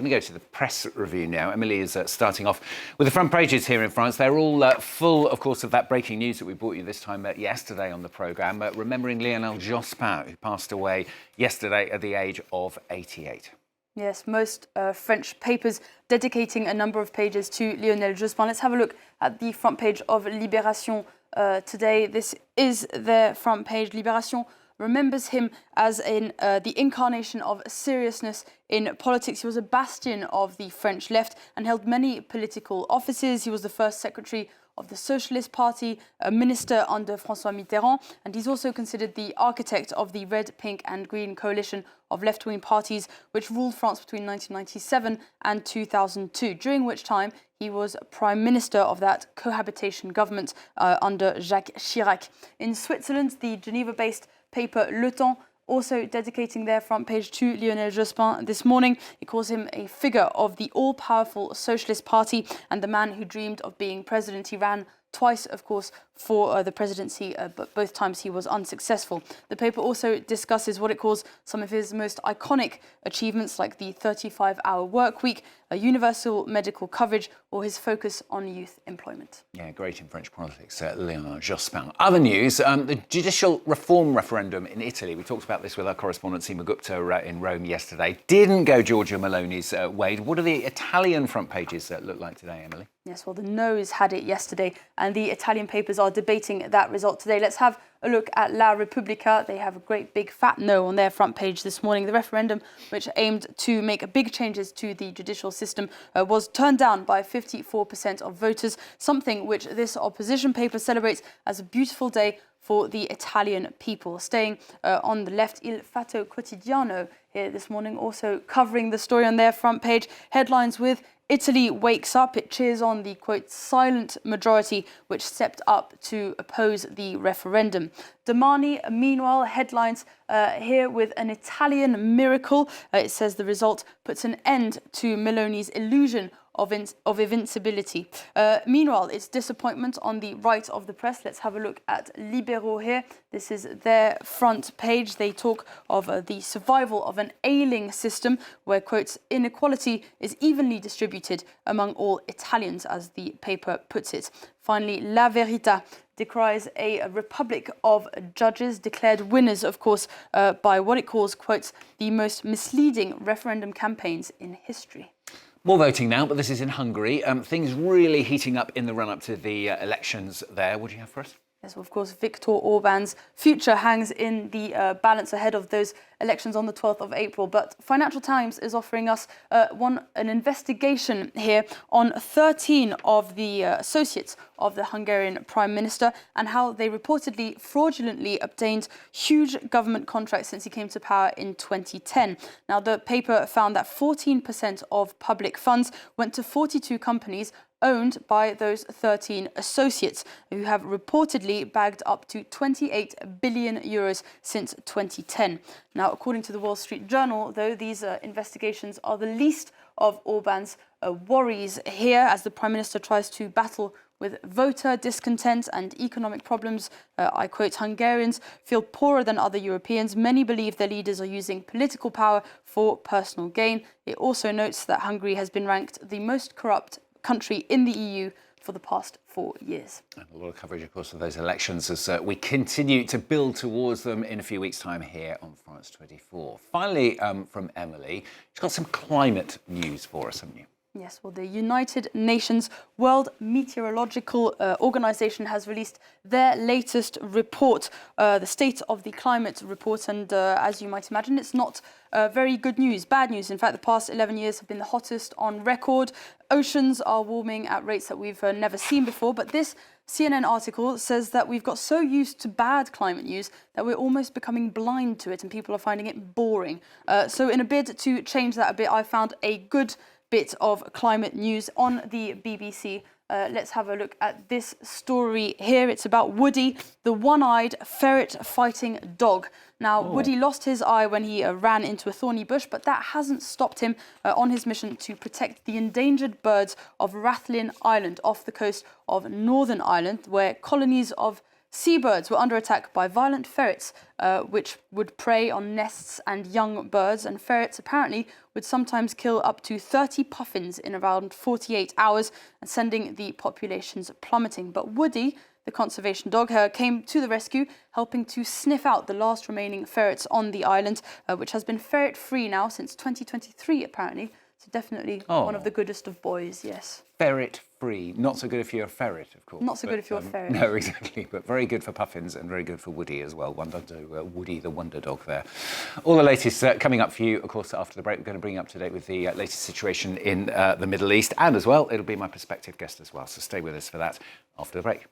going to go to the press review now. Emily is starting off with the front pages here in France. They're all full, of course, of that breaking news that we brought you this time yesterday on the programme, remembering Lionel Jospin, who passed away yesterday at the age of 88. Yes, most French papers dedicating a number of pages to Lionel Jospin. Let's have a look at the front page of Libération today. This is their front page. Libération remembers him as the incarnation of seriousness in politics. He was a bastion of the French left and held many political offices. He was the first secretary of the Socialist Party, a minister under François Mitterrand, and he's also considered the architect of the Red, Pink and Green coalition of left-wing parties which ruled France between 1997 and 2002, during which time he was Prime Minister of that cohabitation government under Jacques Chirac. In Switzerland, the Geneva-based paper Le Temps also dedicating their front page to Lionel Jospin this morning. It calls him a figure of the all-powerful Socialist Party and the man who dreamed of being president. He ran twice, of course, for the presidency, but both times he was unsuccessful. The paper also discusses what it calls some of his most iconic achievements, like the 35-hour work week, a universal medical coverage, or his focus on youth employment. Yeah, great in French politics, Lionel Jospin. Other news, the judicial reform referendum in Italy. We talked about this with our correspondent Seema Gupta in Rome yesterday. Didn't go Giorgia Meloni's way. What do the Italian front pages look like today, Emily? Yes, well, the No's had it yesterday, and the Italian papers are debating that result today. Let's have a look at La Repubblica. They have a great big fat no on their front page this morning. The referendum, which aimed to make big changes to the judicial system, was turned down by 54% of voters, something which this opposition paper celebrates as a beautiful day for the Italian people. Staying on the left, Il Fatto Quotidiano here this morning, also covering the story on their front page. Headlines with Italy wakes up. It cheers on the, quote, silent majority which stepped up to oppose the referendum. Domani, meanwhile, headlines here with an Italian miracle. It says the result puts an end to Meloni's illusion of invincibility. Meanwhile, it's disappointment on the right of the press. Let's have a look at Libero here. This is their front page. They talk of the survival of an ailing system where, quote, inequality is evenly distributed among all Italians, as the paper puts it. Finally, La Verità decries a republic of judges declared winners, of course, by what it calls, quotes, the most misleading referendum campaigns in history. More voting now, but this is in Hungary. Things really heating up in the run-up to the elections there. What do you have for us? Yes, well, of course, Viktor Orban's future hangs in the balance ahead of those elections on the 12th of April. But Financial Times is offering us an investigation here on 13 of the associates of the Hungarian Prime Minister and how they reportedly fraudulently obtained huge government contracts since he came to power in 2010. Now, the paper found that 14% of public funds went to 42 companies owned by those 13 associates who have reportedly bagged up to 28 billion euros since 2010. Now, according to the Wall Street Journal, though, these investigations are the least of Orban's worries here as the Prime Minister tries to battle with voter discontent and economic problems. I quote, Hungarians feel poorer than other Europeans. Many believe their leaders are using political power for personal gain. It also notes that Hungary has been ranked the most corrupt country in the EU for the past 4 years. And a lot of coverage, of course, of those elections as we continue to build towards them in a few weeks' time here on France 24. Finally, from Emily, she's got some climate news for us, haven't you? Yes, well, the United Nations World Meteorological Organization has released their latest report, the State of the Climate report. And as you might imagine, it's not very good news, bad news. In fact, the past 11 years have been the hottest on record. Oceans are warming at rates that we've never seen before. But this CNN article says that we've got so used to bad climate news that we're almost becoming blind to it and people are finding it boring. So in a bid to change that a bit, I found a good bit of climate news on the BBC. Let's have a look at this story here. It's about Woody, the one-eyed ferret-fighting dog. Now, Woody lost his eye when he ran into a thorny bush, but that hasn't stopped him on his mission to protect the endangered birds of Rathlin Island off the coast of Northern Ireland, where colonies of Seabirds were under attack by violent ferrets, which would prey on nests and young birds. And ferrets apparently would sometimes kill up to 30 puffins in around 48 hours, and sending the populations plummeting. But Woody, the conservation dog, came to the rescue, helping to sniff out the last remaining ferrets on the island, which has been ferret-free now since 2023, apparently. So definitely one of the goodest of boys, yes. Ferret-free. Not so good if you're a ferret, of course. Not so good if you're a ferret. No, exactly. But very good for puffins and very good for Woody as well. One dog to Woody, the wonder dog there. All the latest coming up for you, of course, after the break. We're going to bring you up to date with the latest situation in the Middle East. And as well, it'll be my prospective guest as well. So stay with us for that after the break.